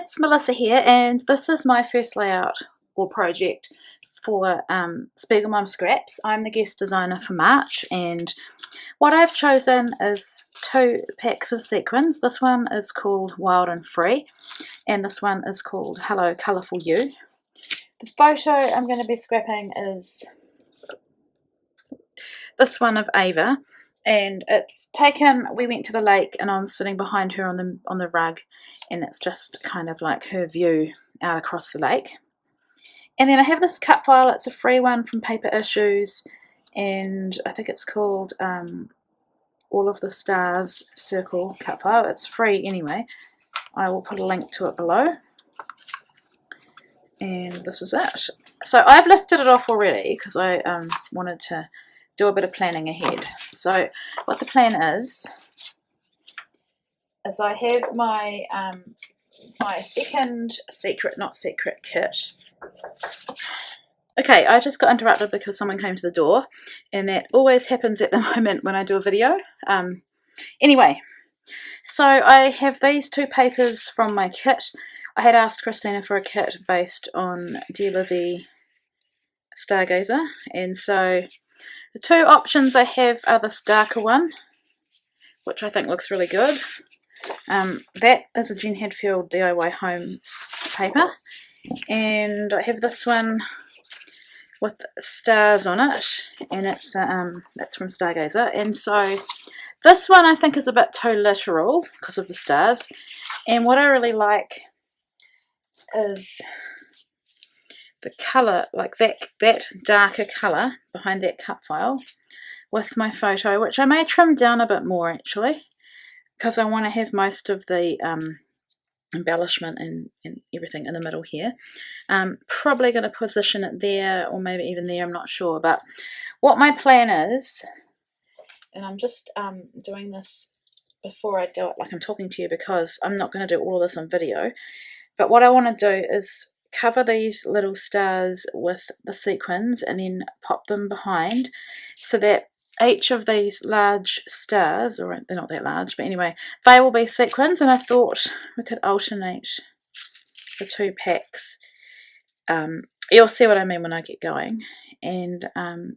it's Melissa here, and this is my first layout or project for Spiegelmom Scraps. I'm the guest designer for March, and what I've chosen is 2 packs of sequins. This one is called Wild and Free, and this one is called Hello Colourful You. The photo I'm going to be scrapping is this one of Ava, and it's taken, we went to the lake and I'm sitting behind her on the rug, and it's just kind of like her view out across the lake. And then I have this cut file. It's a free one from Paper Issues, and I think it's called All of the Stars Circle cut file. It's free anyway. I will put a link to it below. And this is it. So I've lifted it off already because I wanted to do a bit of planning ahead. So what the plan is I have my my second not secret kit. Okay, I just got interrupted because someone came to the door, and that always happens at the moment when I do a video. Anyway, so I have these 2 papers from my kit. I had asked Christina for a kit based on Dear Lizzie Stargazer, and so the 2 options I have are this darker one, which I think looks really good. That is a Jen Hadfield DIY home paper, and I have this one with stars on it, and it's that's from Stargazer. And so this one I think is a bit too literal because of the stars, and what I really like is the colour, like that darker colour behind that cut file with my photo, which I may trim down a bit more actually, because I want to have most of the embellishment and everything in the middle here. Probably going to position it there, or maybe even there, I'm not sure. But what my plan is, and I'm just doing this before I do it, like I'm talking to you, because I'm not going to do all of this on video, but what I want to do is cover these little stars with the sequins and then pop them behind, so that each of these large stars, or they're not that large, but anyway, they will be sequins. And I thought we could alternate the 2 packs. You'll see what I mean when I get going, and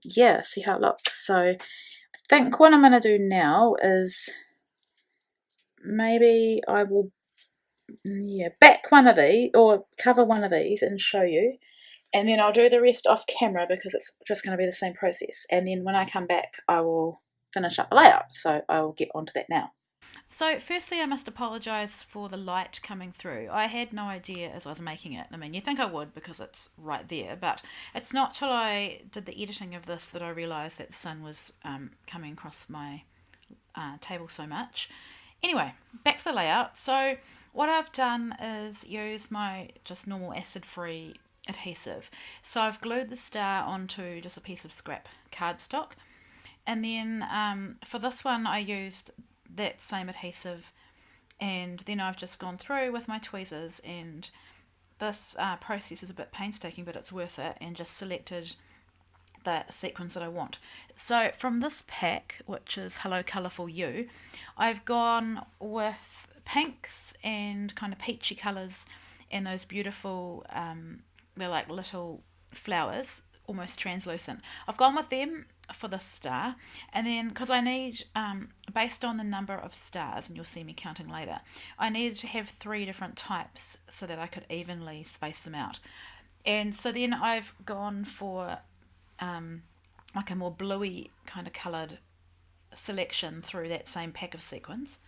yeah, see how it looks. So I think what I'm going to do now is maybe I will back one of these, or cover one of these and show you, and then I'll do the rest off camera because it's just going to be the same process. And then when I come back I will finish up the layout, so I will get onto that now. So firstly, I must apologise for the light coming through. I had no idea as I was making it. I mean, you think I would because it's right there, but it's not till I did the editing of this that I realised that the sun was coming across my table so much. Anyway, back to the layout. So what I've done is use my just normal acid-free adhesive. So I've glued the star onto just a piece of scrap cardstock, and then for this one I used that same adhesive, and then I've just gone through with my tweezers, and this process is a bit painstaking but it's worth it, and just selected the sequins that I want. So from this pack, which is Hello Colourful You, I've gone with pinks and kind of peachy colours, and those beautiful they're like little flowers, almost translucent. I've gone with them for the star, and then because I need, based on the number of stars, and you'll see me counting later, I needed to have 3 different types so that I could evenly space them out. And so then I've gone for like a more bluey kind of coloured selection through that same pack of sequins.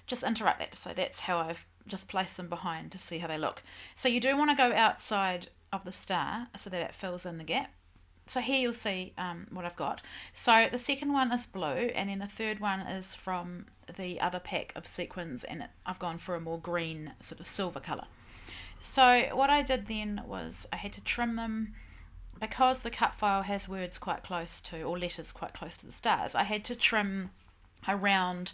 Just interrupt that, so that's how I've just placed them behind to see how they look. So you do want to go outside of the star so that it fills in the gap. So here you'll see what I've got. So the second one is blue, and then the third one is from the other pack of sequins, and I've gone for a more green sort of silver colour. So what I did then was I had to trim them, because the cut file has words quite close to, or letters quite close to the stars. I had to trim around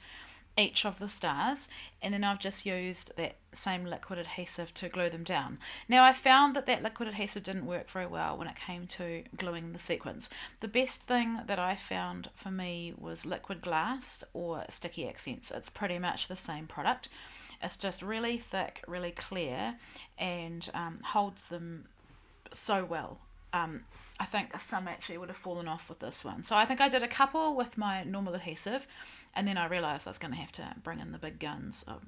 each of the stars, and then I've just used that same liquid adhesive to glue them down. Now I found that liquid adhesive didn't work very well when it came to gluing the sequins. The best thing that I found for me was liquid glass or sticky accents. It's pretty much the same product. It's just really thick, really clear, and holds them so well. I think some actually would have fallen off with this one. So I think I did a couple with my normal adhesive, and then I realised I was going to have to bring in the big guns of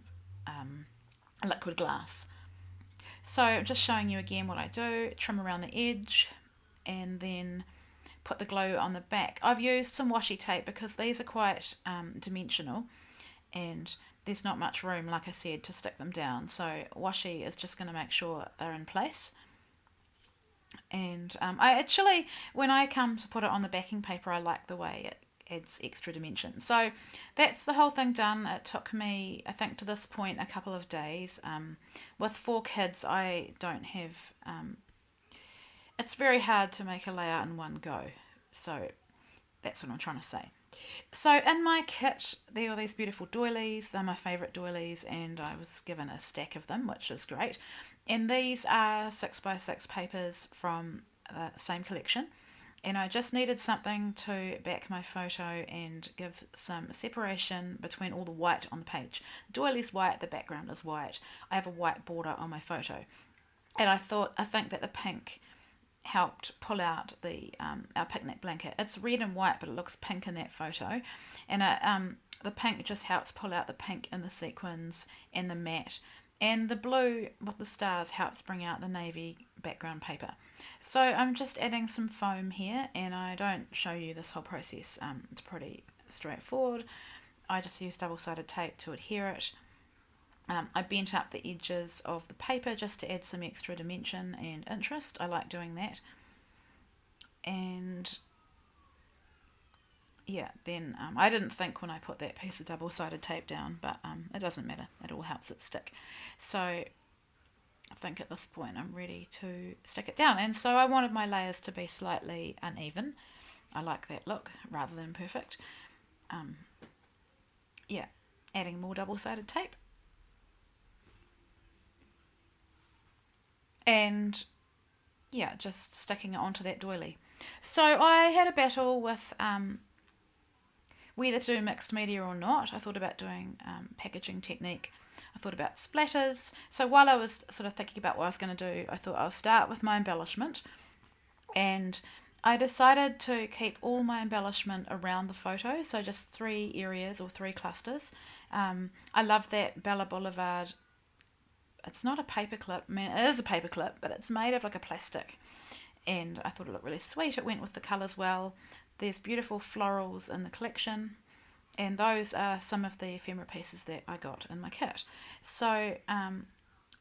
liquid glass. So just showing you again what I do, trim around the edge, and then put the glue on the back. I've used some washi tape because these are quite dimensional, and there's not much room, like I said, to stick them down. So washi is just going to make sure they're in place. And I actually, when I come to put it on the backing paper, I like the way it adds extra dimension. So that's the whole thing done. It took me, I think to this point, a couple of days. With 4 kids, I don't have, it's very hard to make a layout in one go. So that's what I'm trying to say. So in my kit, there are these beautiful doilies. They're my favourite doilies, and I was given a stack of them, which is great. And these are 6x6 papers from the same collection. And I just needed something to back my photo and give some separation between all the white on the page. The doily's white, the background is white. I have a white border on my photo. And I think that the pink helped pull out the our picnic blanket. It's red and white, but it looks pink in that photo, and the pink just helps pull out the pink in the sequins and the matte, and the blue with the stars helps bring out the navy background paper. So I'm just adding some foam here, and I don't show you this whole process. It's pretty straightforward. I just use double-sided tape to adhere it. I bent up the edges of the paper just to add some extra dimension and interest. I like doing that. And yeah, then I didn't think when I put that piece of double-sided tape down, but it doesn't matter. It all helps it stick. So I think at this point I'm ready to stick it down. And so I wanted my layers to be slightly uneven. I like that look rather than perfect. Yeah, adding more double-sided tape. And yeah, just sticking it onto that doily. So I had a battle with whether to do mixed media or not. I thought about doing packaging technique. I thought about splatters. So while I was sort of thinking about what I was going to do, I thought I'll start with my embellishment. And I decided to keep all my embellishment around the photo, so just 3 areas or 3 clusters. I love that Bella Boulevard. It's not a paperclip. I mean, it is a paperclip, but it's made of like a plastic. And I thought it looked really sweet. It went with the colours well. There's beautiful florals in the collection. And those are some of the ephemera pieces that I got in my kit. So,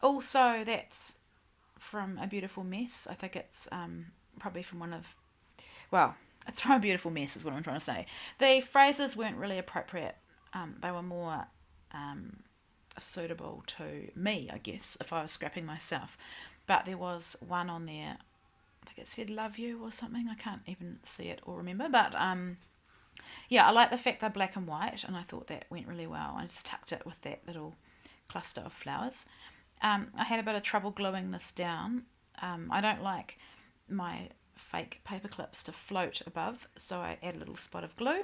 also that's from A Beautiful Mess. I think it's probably from one of... Well, it's from A Beautiful Mess is what I'm trying to say. The phrases weren't really appropriate. They were more... suitable to me, I guess, if I was scrapping myself. But there was one on there, I think it said love you or something. I can't even see it or remember, but yeah, I like the fact they're black and white, and I thought that went really well. I just tucked it with that little cluster of flowers. I had a bit of trouble gluing this down. I don't like my fake paper clips to float above, so I add a little spot of glue.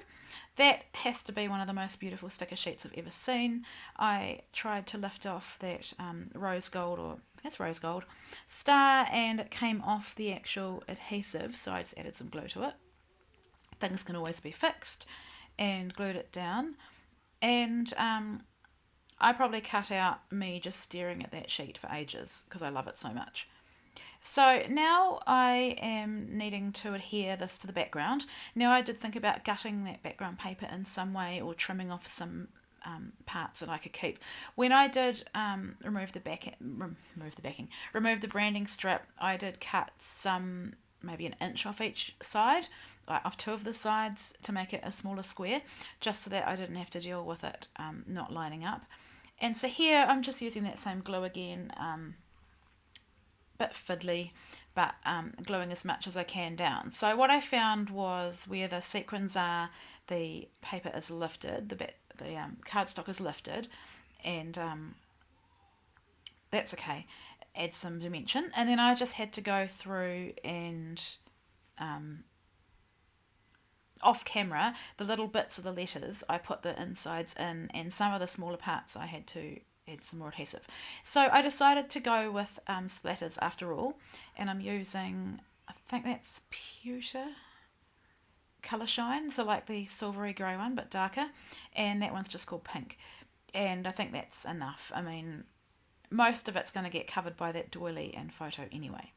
That has to be one of the most beautiful sticker sheets I've ever seen. I tried to lift off that rose gold, or I think it's rose gold, star, and it came off the actual adhesive, so I just added some glue to it. Things can always be fixed, and glued it down. And I probably cut out me just staring at that sheet for ages because I love it so much. So now I am needing to adhere this to the background. Now I did think about gutting that background paper in some way, or trimming off some parts that I could keep. When I did remove the branding strip, I did cut some, maybe an inch off each side, off 2 of the sides to make it a smaller square, just so that I didn't have to deal with it not lining up. And so here I'm just using that same glue again. Bit fiddly, but gluing as much as I can down. So what I found was where the sequins are, the paper is lifted, the cardstock is lifted, and that's okay. Add some dimension, and then I just had to go through and off camera, the little bits of the letters, I put the insides in, and some of the smaller parts I had to add some more adhesive. So I decided to go with splatters after all, and I'm using, I think that's Pewter Colour Shine, so like the silvery grey one but darker, and that one's just called Pink, and I think that's enough. I mean, most of it's going to get covered by that doily and photo anyway.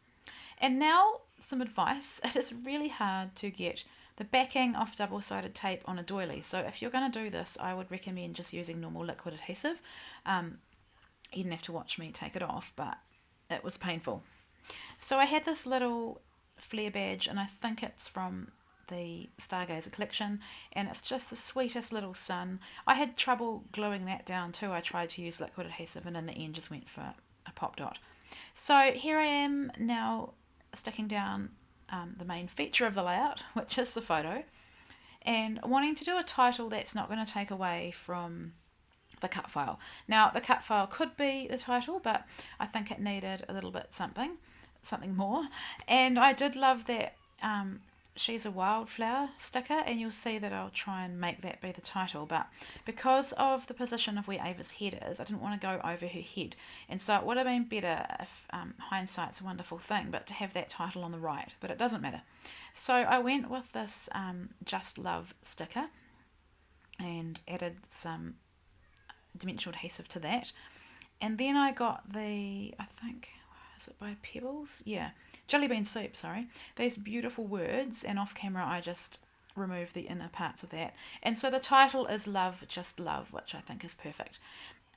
And now some advice. It is really hard to get the backing off double-sided tape on a doily, so if you're going to do this I would recommend just using normal liquid adhesive. You didn't have to watch me take it off, but it was painful. So I had this little flare badge, and I think it's from the Stargazer collection, and it's just the sweetest little sun. I had trouble gluing that down too. I tried to use liquid adhesive and in the end just went for a pop dot. So here I am now sticking down the main feature of the layout, which is the photo, and wanting to do a title that's not going to take away from the cut file. Now the cut file could be the title, but I think it needed a little bit something more, and I did love that She's a Wildflower sticker, and you'll see that I'll try and make that be the title, but because of the position of where Ava's head is, I didn't want to go over her head, and so it would have been better if hindsight's a wonderful thing, but to have that title on the right, but it doesn't matter. So I went with this Just Love sticker and added some dimensional adhesive to that, and then I got the, I think, is it by Pebbles? Yeah, Jelly Bean Soup, sorry. These beautiful words, and off camera I just removed the inner parts of that. And so the title is Love, Just Love, which I think is perfect.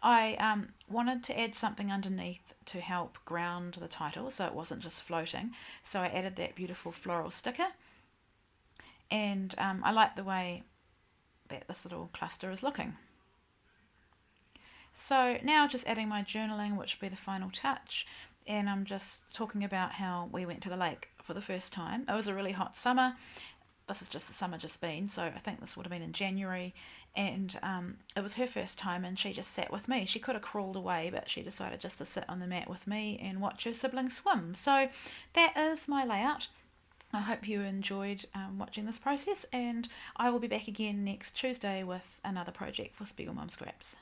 I wanted to add something underneath to help ground the title so it wasn't just floating. So I added that beautiful floral sticker. And I like the way that this little cluster is looking. So now just adding my journaling, which will be the final touch. And I'm just talking about how we went to the lake for the first time. It was a really hot summer. This is just the summer just been, so I think this would have been in January, and it was her first time, and she just sat with me. She could have crawled away, but she decided just to sit on the mat with me and watch her siblings swim. So that is my layout. I hope you enjoyed watching this process, and I will be back again next Tuesday with another project for Spiegelmom Scraps.